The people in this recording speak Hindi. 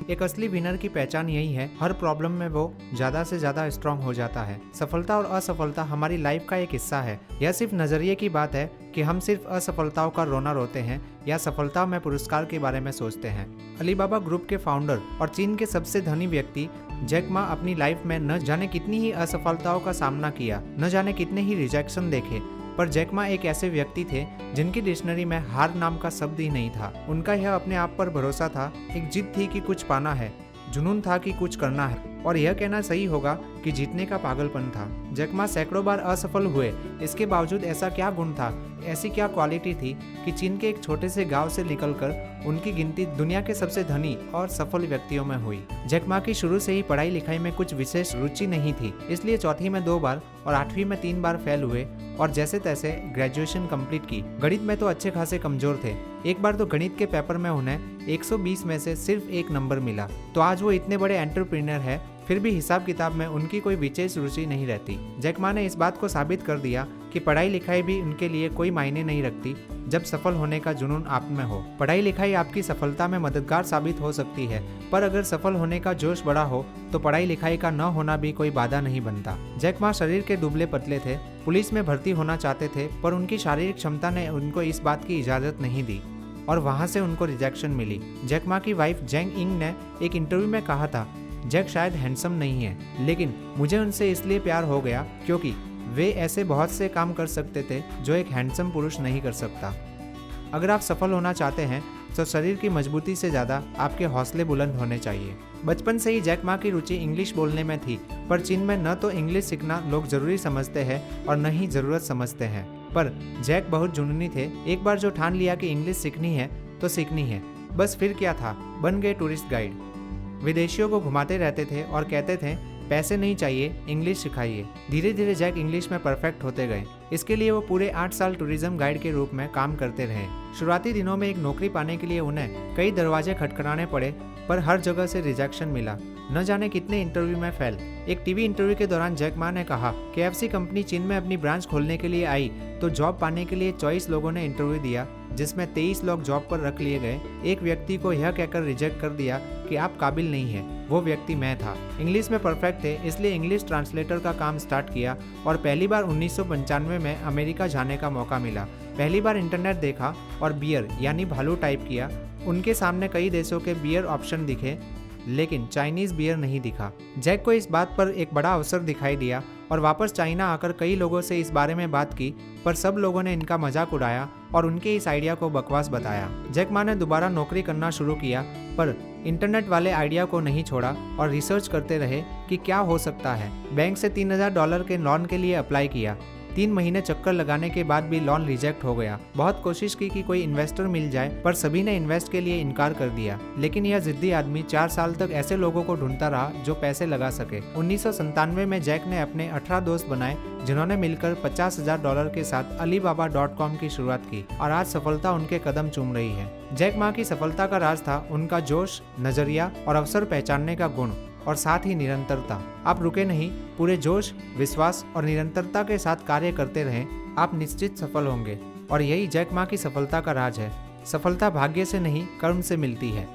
एक असली विनर की पहचान यही है, हर प्रॉब्लम में वो ज्यादा से ज्यादा स्ट्रांग हो जाता है। सफलता और असफलता हमारी लाइफ का एक हिस्सा है। यह सिर्फ नजरिए की बात है कि हम सिर्फ असफलताओं का रोना रोते हैं या सफलता में पुरस्कार के बारे में सोचते हैं। अलीबाबा ग्रुप के फाउंडर और चीन के सबसे धनी व्यक्ति जैक मा अपनी लाइफ में न जाने कितनी ही असफलताओं का सामना किया, न जाने कितने ही रिजेक्शन देखे, पर जैक मा एक ऐसे व्यक्ति थे जिनकी डिक्शनरी में हार नाम का शब्द ही नहीं था। उनका यह अपने आप पर भरोसा था, एक जिद थी कि कुछ पाना है, जुनून था कि कुछ करना है, और यह कहना सही होगा कि जीतने का पागलपन था। जैक मा सैकड़ों बार असफल हुए, इसके बावजूद ऐसा क्या गुण था, ऐसी क्या क्वालिटी थी कि चीन के एक छोटे से गांव से निकलकर उनकी गिनती दुनिया के सबसे धनी और सफल व्यक्तियों में हुई। जैक मा की शुरू से ही पढ़ाई लिखाई में कुछ विशेष रुचि नहीं थी, इसलिए चौथी में 2 बार और 8वीं में 3 बार फेल हुए और जैसे तैसे ग्रेजुएशन कंप्लीट की। गणित में तो अच्छे खासे कमजोर थे। एक बार तो गणित के पेपर में उन्हें 120 में से सिर्फ 1 नंबर मिला। तो आज वो इतने बड़े एंटरप्रेन्योर है, फिर भी हिसाब किताब में उनकी कोई विशेष रुचि नहीं रहती। जैक मा ने इस बात को साबित कर दिया कि पढ़ाई लिखाई भी उनके लिए कोई मायने नहीं रखती जब सफल होने का जुनून आप में हो। पढ़ाई लिखाई आपकी सफलता में मददगार साबित हो सकती है, पर अगर सफल होने का जोश बड़ा हो तो पढ़ाई लिखाई का न होना भी कोई बाधा नहीं बनता। जैक मा शरीर के दुबले पतले थे, पुलिस में भर्ती होना चाहते थे, पर उनकी शारीरिक क्षमता ने उनको इस बात की इजाजत नहीं दी और वहां से उनको रिजेक्शन मिली। जैक मा की वाइफ जेंग इंग ने एक इंटरव्यू में कहा था, जैक शायद हैंडसम नहीं है, लेकिन मुझे उनसे इसलिए प्यार हो गया क्योंकि वे ऐसे बहुत से काम कर सकते थे जो एक हैंडसम पुरुष नहीं कर सकता। अगर आप सफल होना चाहते हैं तो शरीर की मजबूती से ज़्यादा आपके हौसले बुलंद होने चाहिए। बचपन से ही जैक मा की रुचि इंग्लिश बोलने में थी, पर चीन में न तो इंग्लिश सीखना लोग जरूरी समझते हैं और न ही ज़रूरत समझते हैं। पर जैक बहुत जुनूनी थे। एक बार जो ठान लिया कि इंग्लिश सीखनी है तो सीखनी है, बस फिर क्या था, बन गए टूरिस्ट गाइड। विदेशियों को घुमाते रहते थे और कहते थे पैसे नहीं चाहिए, इंग्लिश सिखाइए। धीरे धीरे जैक इंग्लिश में परफेक्ट होते गए। इसके लिए वो पूरे 8 साल टूरिज्म गाइड के रूप में काम करते रहे। शुरुआती दिनों में एक नौकरी पाने के लिए उन्हें कई दरवाजे खटखटाने पड़े, पर हर जगह से रिजेक्शन मिला, न जाने कितने इंटरव्यू में फेल। एक टीवी इंटरव्यू के दौरान जैक मा ने कहा, KFC कंपनी चीन में अपनी ब्रांच खोलने के लिए आई तो जॉब पाने के लिए 24 लोगों ने इंटरव्यू दिया, जिसमें 23 लोग जॉब पर रख लिए गए। एक व्यक्ति को यह कहकर रिजेक्ट कर दिया कि आप काबिल नहीं है। वो व्यक्ति मैं था। इंग्लिश में परफेक्ट थे, इसलिए इंग्लिश ट्रांसलेटर का काम स्टार्ट किया और पहली बार 1995 में अमेरिका जाने का मौका मिला। पहली बार इंटरनेट देखा और बियर यानी भालू टाइप किया। उनके सामने कई देशों के बियर ऑप्शन दिखे, लेकिन चाइनीज बियर नहीं दिखा। जैक को इस बात पर एक बड़ा अवसर दिखाई दिया और वापस चाइना आकर कई लोगों से इस बारे में बात की, पर सब लोगों ने इनका मजाक उड़ाया और उनके इस आइडिया को बकवास बताया। जैक मा ने दोबारा नौकरी करना शुरू किया, पर इंटरनेट वाले आइडिया को नहीं छोड़ा और रिसर्च करते रहे कि क्या हो सकता है। बैंक से $3000 के लोन के लिए अप्लाई किया। 3 महीने चक्कर लगाने के बाद भी लोन रिजेक्ट हो गया। बहुत कोशिश की कि कोई इन्वेस्टर मिल जाए, पर सभी ने इन्वेस्ट के लिए इनकार कर दिया। लेकिन यह जिद्दी आदमी 4 साल तक ऐसे लोगों को ढूंढता रहा जो पैसे लगा सके। 1997 में जैक ने अपने 18 दोस्त बनाए, जिन्होंने मिलकर $50,000 के साथ Alibaba.com की शुरुआत की और आज सफलता उनके कदम चूम रही है। जैक मा की सफलता का राज था उनका जोश, नजरिया और अवसर पहचानने का गुण, और साथ ही निरंतरता। आप रुके नहीं, पूरे जोश, विश्वास और निरंतरता के साथ कार्य करते रहें, आप निश्चित सफल होंगे। और यही जैक मा की सफलता का राज है। सफलता भाग्य से नहीं, कर्म से मिलती है।